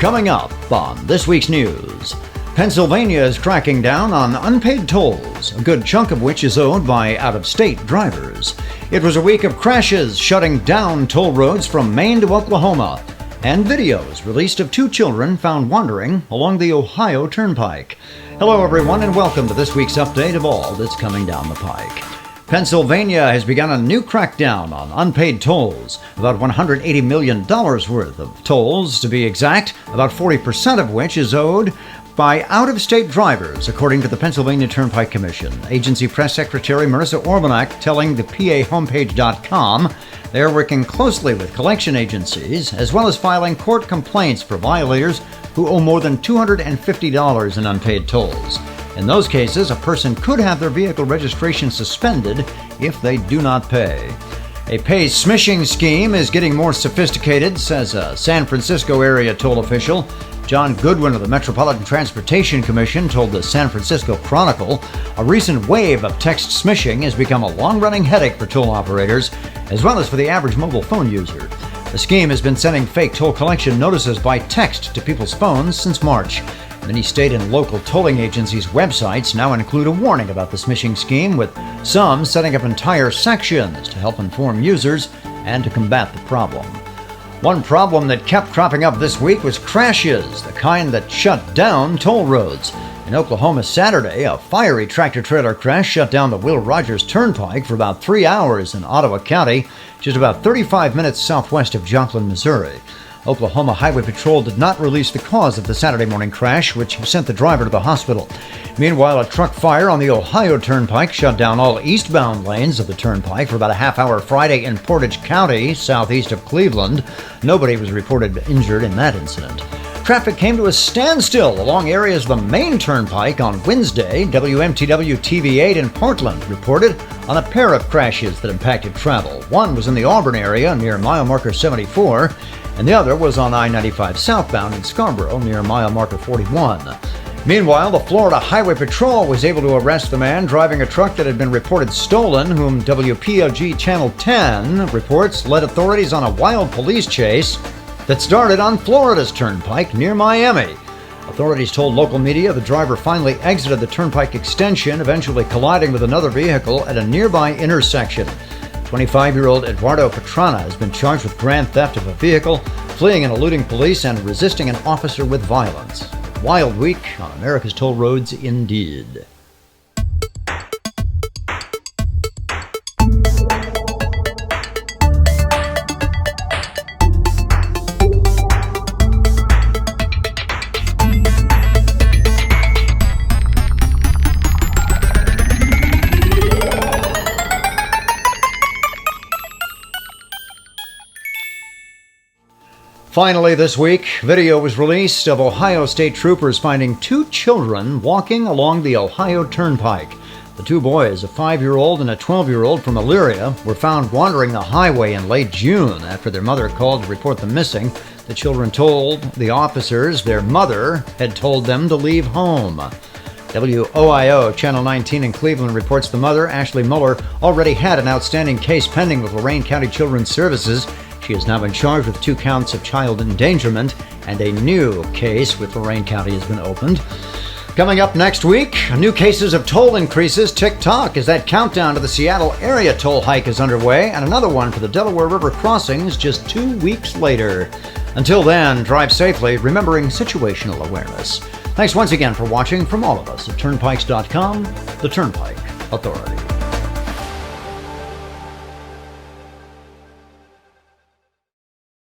Coming up on this week's news, Pennsylvania is cracking down on unpaid tolls, a good chunk of which is owed by out-of-state drivers. It was a week of crashes shutting down toll roads from Maine to Oklahoma, and videos released of two children found wandering along the Ohio Turnpike. Hello everyone and welcome to this week's update of all that's coming down the pike. Pennsylvania has begun a new crackdown on unpaid tolls, about $180 million worth of tolls to be exact, about 40% of which is owed by out-of-state drivers, according to the Pennsylvania Turnpike Commission. Agency Press Secretary Marissa Orbanak telling the PAHomepage.com they are working closely with collection agencies, as well as filing court complaints for violators who owe more than $250 in unpaid tolls. In those cases, a person could have their vehicle registration suspended if they do not pay. A pay smishing scheme is getting more sophisticated, says a San Francisco area toll official. John Goodwin of the Metropolitan Transportation Commission told the San Francisco Chronicle a recent wave of text smishing has become a long-running headache for toll operators, as well as for the average mobile phone user. The scheme has been sending fake toll collection notices by text to people's phones since March. Many state and local tolling agencies' websites now include a warning about the smishing scheme, with some setting up entire sections to help inform users and to combat the problem. One problem that kept cropping up this week was crashes, the kind that shut down toll roads. In Oklahoma Saturday, a fiery tractor-trailer crash shut down the Will Rogers Turnpike for about 3 hours in Ottawa County, just about 35 minutes southwest of Joplin, Missouri. Oklahoma Highway Patrol did not release the cause of the Saturday morning crash, which sent the driver to the hospital. Meanwhile, a truck fire on the Ohio Turnpike shut down all eastbound lanes of the Turnpike for about a half hour Friday in Portage County, southeast of Cleveland. Nobody was reported injured in that incident. Traffic came to a standstill along areas of the main Turnpike on Wednesday. WMTW TV8 in Portland reported on a pair of crashes that impacted travel. One was in the Auburn area near mile marker 74, and the other was on I-95 southbound in Scarborough near mile marker 41. Meanwhile, the Florida Highway Patrol was able to arrest the man driving a truck that had been reported stolen, whom WPLG Channel 10 reports led authorities on a wild police chase that started on Florida's Turnpike near Miami. Authorities told local media the driver finally exited the Turnpike extension, eventually colliding with another vehicle at a nearby intersection. 25-year-old Eduardo Patrana has been charged with grand theft of a vehicle, fleeing and eluding police, and resisting an officer with violence. Wild week on America's toll roads indeed. Finally this week, video was released of Ohio state troopers finding two children walking along the Ohio Turnpike. The two boys, a 5-year-old and a 12-year-old from Elyria, were found wandering the highway in late June after their mother called to report them missing. The children told the officers their mother had told them to leave home. WOIO Channel 19 in Cleveland reports the mother, Ashley Muller, already had an outstanding case pending with Lorain County Children's Services. She has now been charged with 2 counts of child endangerment, and a new case with Lorain County has been opened. Coming up next week, new cases of toll increases tick-tock as that countdown to the Seattle area toll hike is underway, and another one for the Delaware River crossings just 2 weeks later. Until then, drive safely, remembering situational awareness. Thanks once again for watching from all of us at Turnpikes.com, the Turnpike Authority.